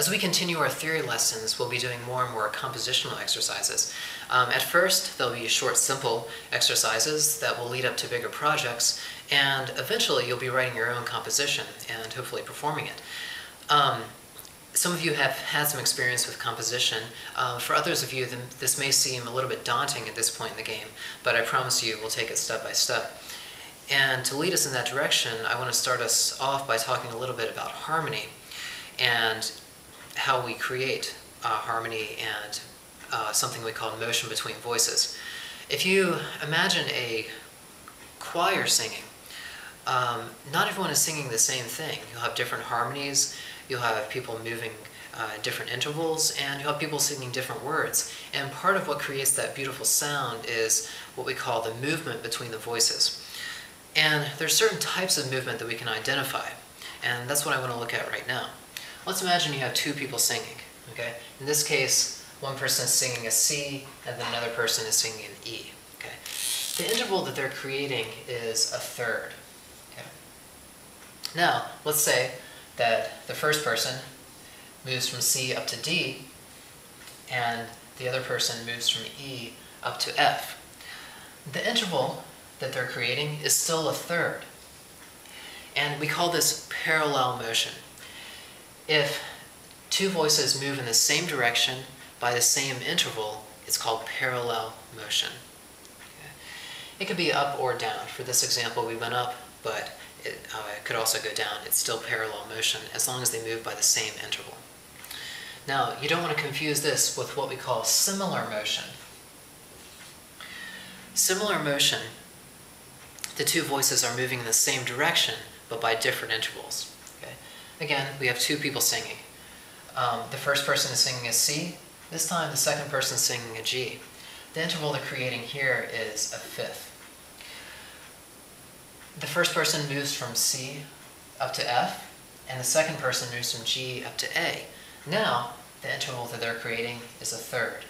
As we continue our theory lessons, we'll be doing more and more compositional exercises. At first, there'll be short, simple exercises that will lead up to bigger projects, and eventually you'll be writing your own composition and hopefully performing it. Some of you have had some experience with composition. For others of you, this may seem a little bit daunting at this point in the game, but I promise you we'll take it step by step. And to lead us in that direction, I want to start us off by talking a little bit about harmony and how we create harmony and something we call motion between voices. If you imagine a choir singing, not everyone is singing the same thing. You'll have different harmonies, you'll have people moving different intervals, and you'll have people singing different words. And part of what creates that beautiful sound is what we call the movement between the voices. And there's certain types of movement that we can identify, and that's what I want to look at right now. Let's imagine you have two people singing, okay? In this case, one person is singing a C, and then another person is singing an E, okay? The interval that they're creating is a third, okay? Now, let's say that the first person moves from C up to D, and the other person moves from E up to F. The interval that they're creating is still a third, and we call this parallel motion. If two voices move in the same direction by the same interval, it's called parallel motion. Okay. It could be up or down. For this example, we went up, but it could also go down. It's still parallel motion as long as they move by the same interval. Now, you don't want to confuse this with what we call similar motion. Similar motion, the two voices are moving in the same direction, but by different intervals. Okay? Again, we have two people singing. The first person is singing a C. This time, the second person is singing a G. The interval they're creating here is a fifth. The first person moves from C up to F, and the second person moves from G up to A. Now, the interval that they're creating is a third.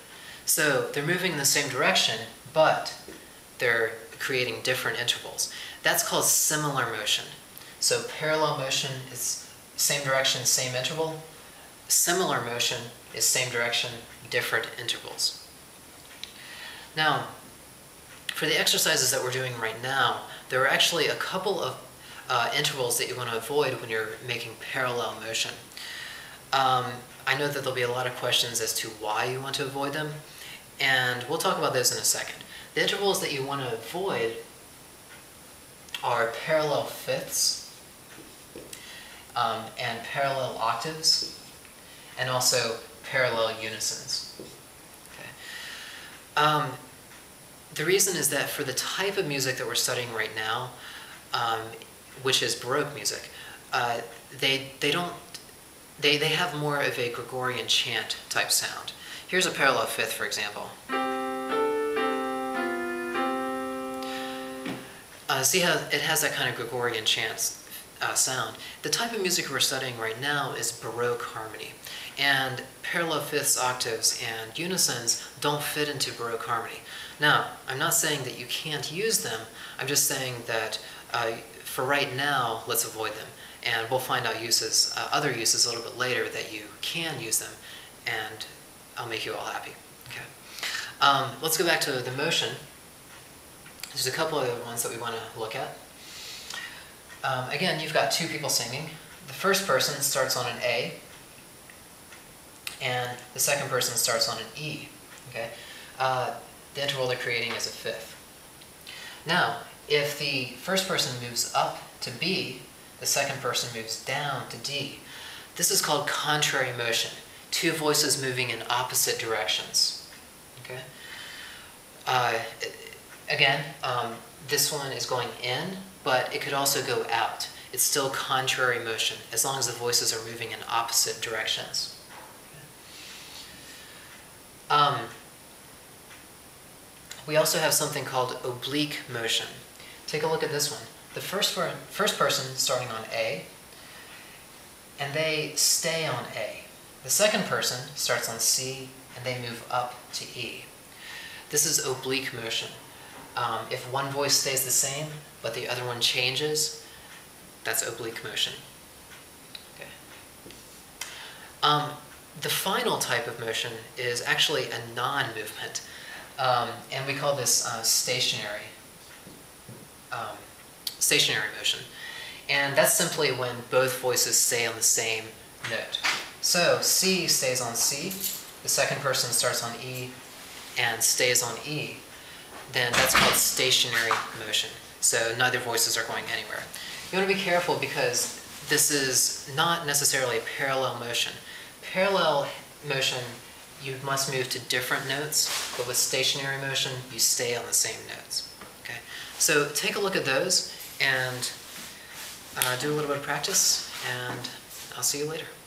So they're moving in the same direction, but they're creating different intervals. That's called similar motion. So parallel motion is same direction, same interval. Similar motion is same direction, different intervals. Now, for the exercises that we're doing right now, there are actually a couple of intervals that you want to avoid when you're making parallel motion. I know that there'll be a lot of questions as to why you want to avoid them, and we'll talk about those in a second. The intervals that you want to avoid are parallel fifths and parallel octaves, and also parallel unisons. Okay. The reason is that for the type of music that we're studying right now, which is Baroque music, they have more of a Gregorian chant type sound. Here's a parallel fifth, for example. See how it has that kind of Gregorian chant sound. The type of music we're studying right now is Baroque harmony. And parallel fifths, octaves, and unisons don't fit into Baroque harmony. Now, I'm not saying that you can't use them. I'm just saying that for right now, let's avoid them. And we'll find out uses, other uses a little bit later that you can use them, and I'll make you all happy. Okay. Let's go back to the motion. There's a couple other ones that we want to look at. Again, you've got two people singing. The first person starts on an A, and the second person starts on an E. Okay? The interval they're creating is a fifth. Now, if the first person moves up to B, the second person moves down to D. This is called contrary motion. Two voices moving in opposite directions. Okay? Again, this one is going in, but it could also go out. It's still contrary motion, as long as the voices are moving in opposite directions. Okay. We also have something called oblique motion. Take a look at this one. The first person starting on A, and they stay on A. The second person starts on C, and they move up to E. This is oblique motion. If one voice stays the same, but the other one changes, that's oblique motion. Okay. The final type of motion is actually a non-movement, and we call this stationary motion. And that's simply when both voices stay on the same note. So C stays on C, the second person starts on E and stays on E, then that's called stationary motion. So neither voices are going anywhere. You want to be careful because this is not necessarily a parallel motion. Parallel motion, you must move to different notes, but with stationary motion, you stay on the same notes. Okay? So take a look at those and do a little bit of practice, and I'll see you later.